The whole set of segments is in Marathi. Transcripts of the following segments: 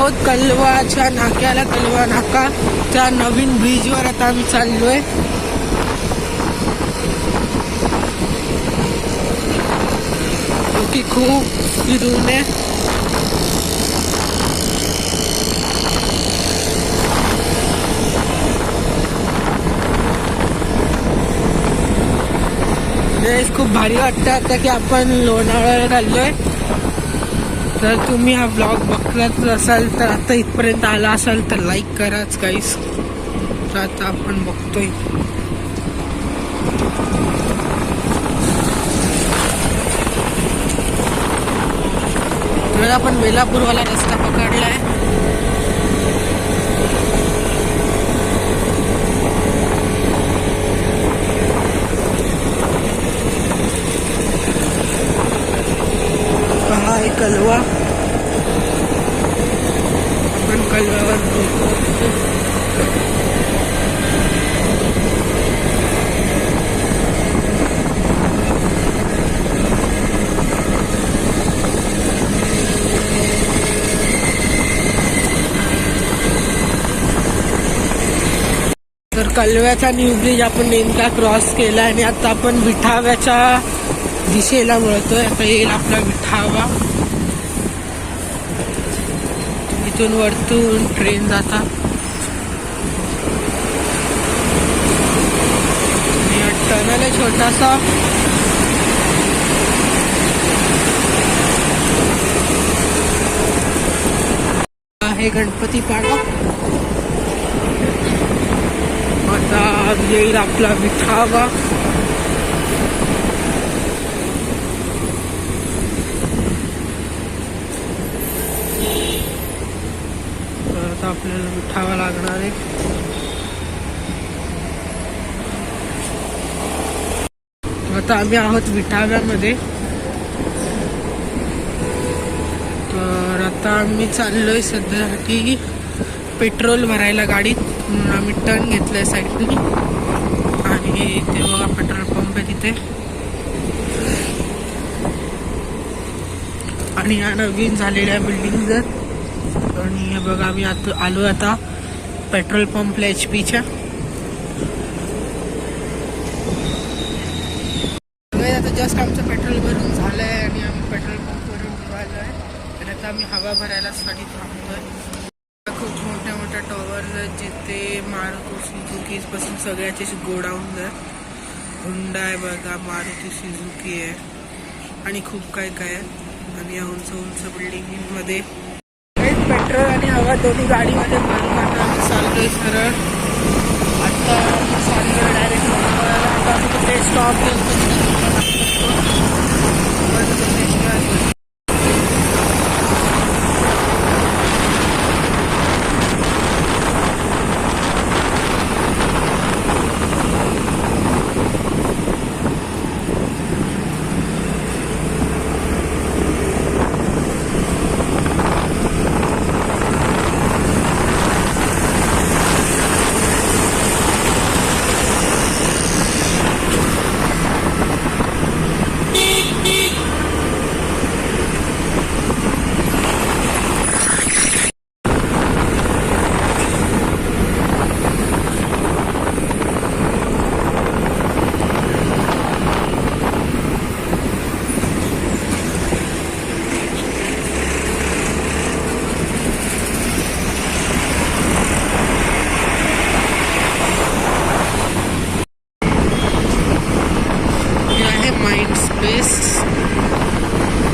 आहोत कलवाच्या नाक्याला. कलवा नाका त्या नवीन ब्रिजवर आता आम्ही चाललोय. की खूप फिरून आहे. खूप भारी वाटतं आता की आपण लोणावळ्याला आलोय. तर तुम्ही हा ब्लॉग बघलाच असाल तर आता इथपर्यंत आला असाल तर लाईक कराच गाईस. तर आता आपण बघतोय तर आपण वेलापूरवाला रस्ता पकडलाय. कलवा पण कलवावर तर कलव्याचा न्यू ब्रिज आपण नेमका क्रॉस केला आणि आता आपण विठाव्याच्या दिशेला वळतोय. आता येईल आपला विठावा. इथून वरतून ट्रेन जातात. टनल आहे छोटासा. आहे गणपती पाडा. आता येईल आपला विठावा. आता आपल्याला विठावा लागणार आहे. आता आम्ही आहोत विठाव्यामध्ये. तर आता आम्ही चाललोय सध्यासाठी पेट्रोल भरायला गाडीत. म्हणून आम्ही टर्न घेतलाय साईडनी आणि ते बघा पेट्रोल पंप आहे तिथे. आणि या नवीन झालेल्या बिल्डिंग आणि हे बघा आम्ही आता आलो आता पेट्रोल पंपला HP च्या. आता जस्ट आमचं पेट्रोल भरून झालंय आणि आम्ही पेट्रोल पंपवरून निघालो आहे. आणि आता आम्ही हवा भरायला साठी थांबतोय. खूप मोठ्या मोठ्या टॉवर्स आहेत जिथे मारुती सुझुकी पासून सगळ्याचे गोडाऊन आहे. हुंडा आहे बघा, मारुती सुझुकी आहे आणि खूप काय काय आहे. आणि या उंच उंच बिल्डिंग मध्ये पेट्रोल आणि हवा दोन्ही गाडीमध्ये भरून आता आम्ही चाललोय सरळ. आता चाललोय डायरेक्ट आता आम्ही तिथे स्टॉप घेऊन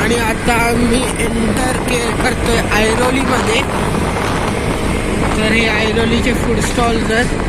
आणि आता मी एंटर करतोय ऐरोलीमध्ये. तर हे ऐरोलीचे फूड स्टॉल्स आहेत.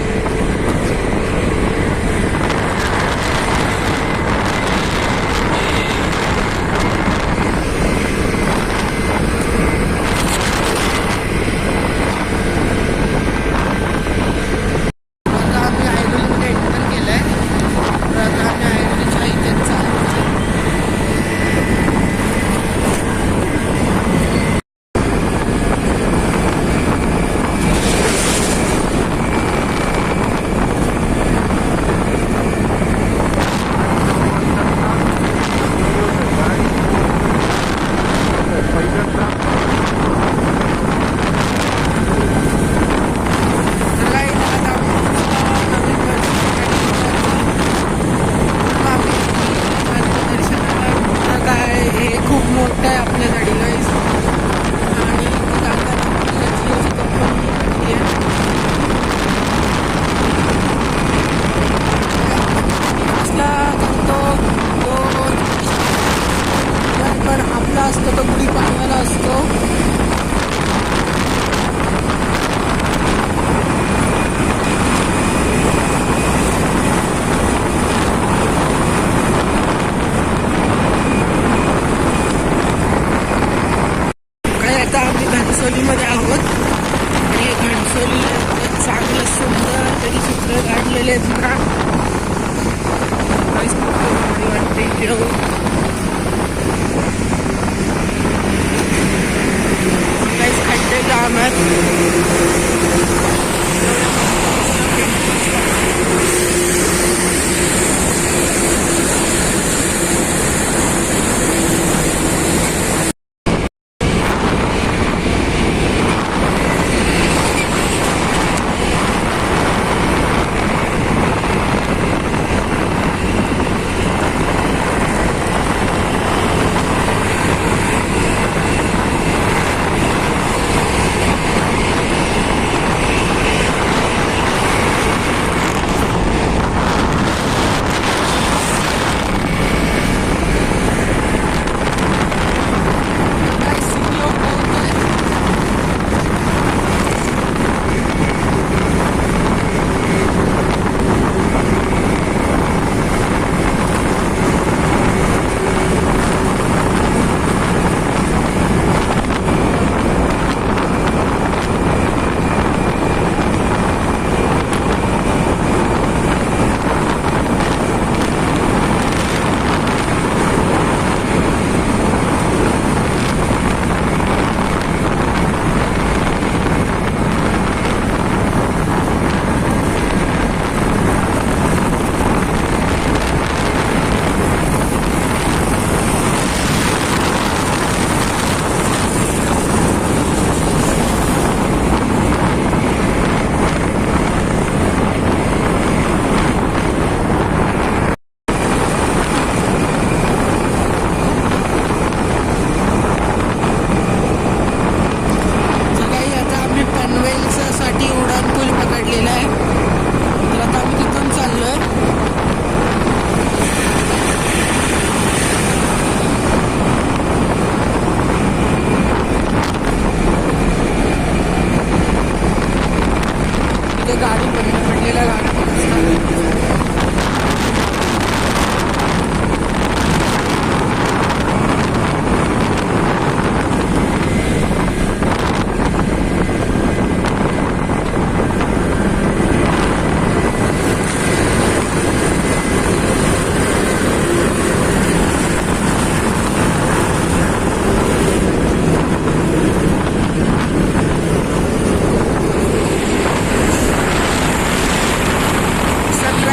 काहीतरी सूत्र काढलेले आहेत ना. काहीच खूप भारी वाटते इकडे येऊन. काहीच खड्डे जाम आहेत. गाडी बंद पडलेल्या गाड्या सनराईज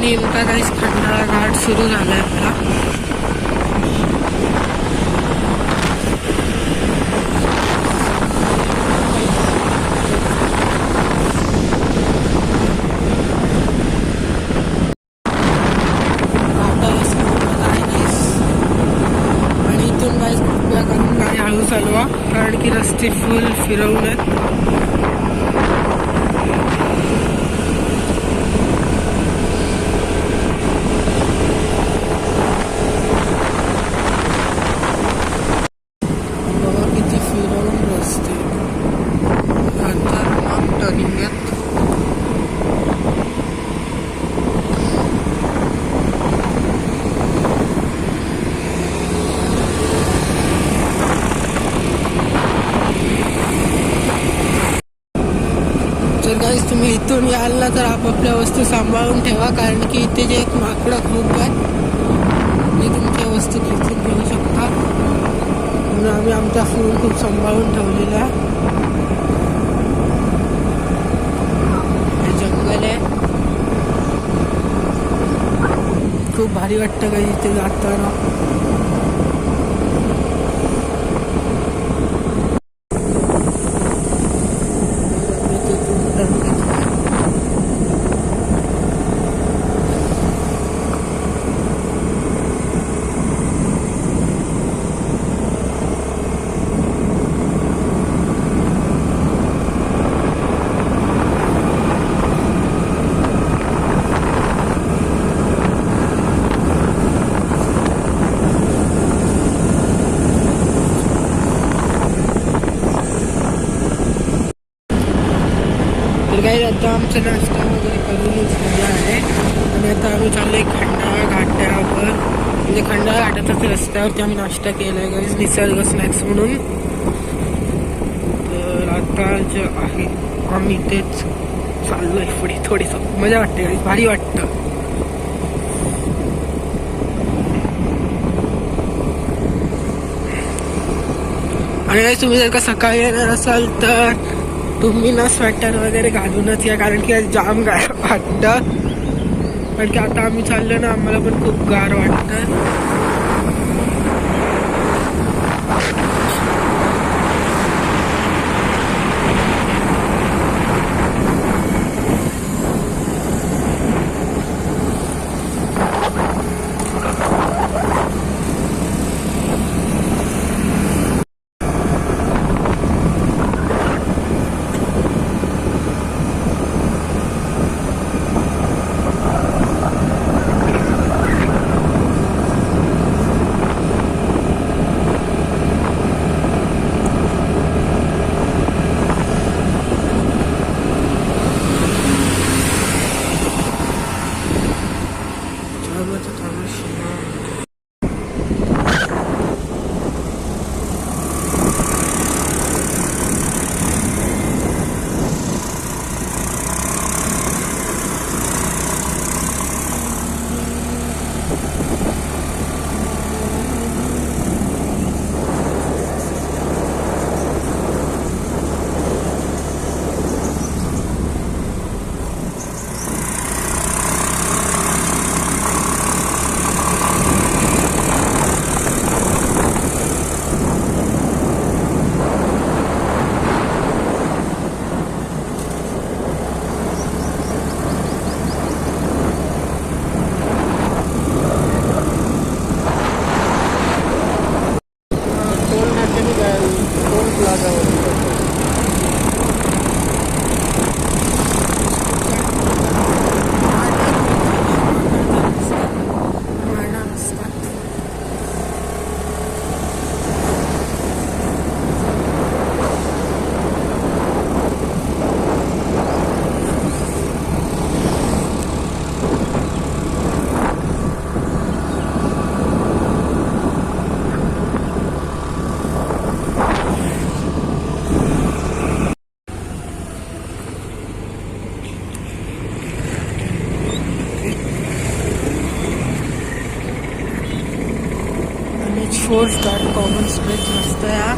नेमका काहीच खंडाळा घाट सुरू झालाय आपला. आणि इथून काहीच कृपया करून गाडी हळू चालवा, कारण की रस्ते फुल फिरवून आहेत. तर गाईस तुम्ही इथून याल ना तर आपापल्या वस्तू सांभाळून ठेवा, कारण की इथे जे एक माकडं खूप आहे ते तुमच्या वस्तू खेचून घेऊ शकता. म्हणून आम्ही आमचा फोन खूप सांभाळून ठेवलेला आहे. हे जंगल आहे, खूप भारी वाटतं काही इथे जाताना. काही आता आमचा नाश्ता वगैरे करूनच झाला आहे आणि आता आम्ही चाललोय खंडाळा घाटावर. म्हणजे खंडाळा घाटाच्याच रस्त्यावरती आम्ही नाश्ता केला आहे काही निसर्ग स्नॅक्स म्हणून. तर आता जे आहे आम्ही तेच चाललोय पुढे. थोडीसं मजा वाटते काही, भारी वाटतं. आणि काही तुम्ही जर का सकाळी येणार असाल तर तुम्ही ना स्वेटर वगैरे घालूनच या, कारण की जाम गार वाटतं. कारण की आता आम्ही चाललो ना, आम्हाला पण खूप गार वाटतं. NH4 कॉमन स्ट्रेच रस्ता आहे हा.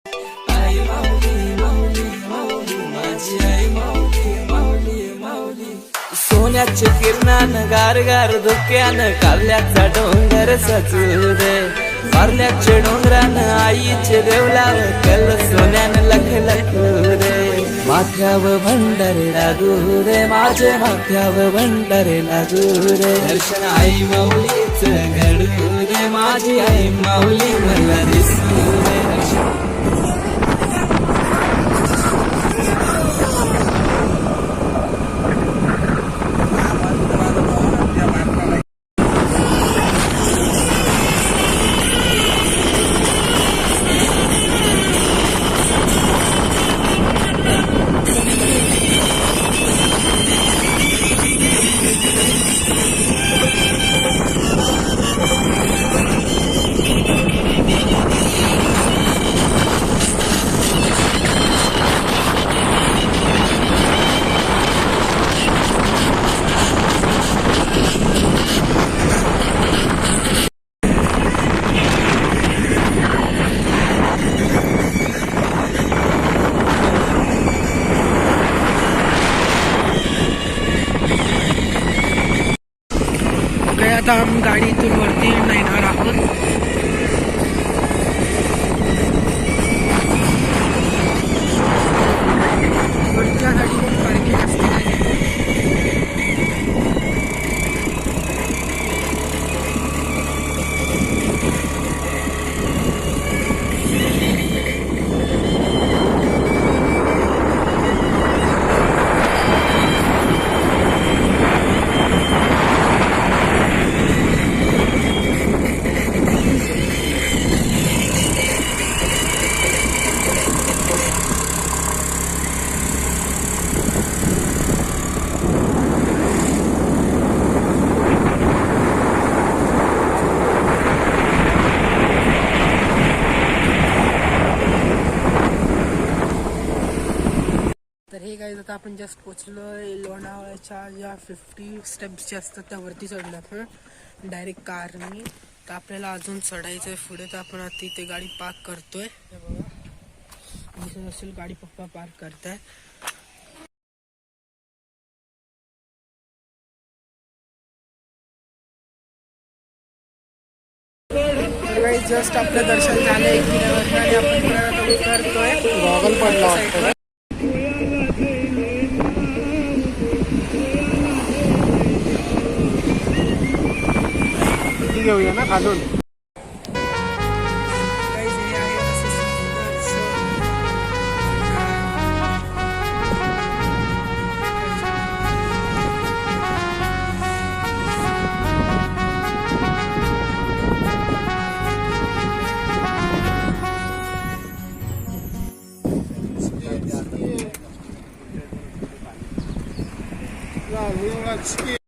आई माऊली माऊली माऊली माझी आई माऊली माऊली माऊली सोन्याचे किरणान गार गार धुक्यान काल्याचा डोंगर सजू दे वारल्याचे डोंगरान आईचे देवलाव कल सोन्यान लख लखू दे माथ्यावर भंडारे लागू रे माझे माथ्यावर भंडारे लागू रे दर्शन आई माऊलीच घडू दे माझी आई माऊली मला दिसू दे आता आम्ही गाडीतून वरती येणार आहोत. वरच्या गाडी पार्किंग असते तर हे काय आता आपण जस्ट पोचलोय लोणावळ्याच्या ज्या 50 स्टेप्स जे असतात त्यावरती चढलो आपण डायरेक्ट कारनी. तर आपल्याला अजून चढायचं आहे पुढे. तर आपण आता इथे गाडी पार्क करतोय. हे बघा दिसत असेल गाडी पप्पा पार्क करताय. जस्ट आपलं दर्शन झालंय किल्ल्यावर आणि आपण आता उतरतोय. गॉगल पडला घेऊया ना खालून. Yeah, we don't have to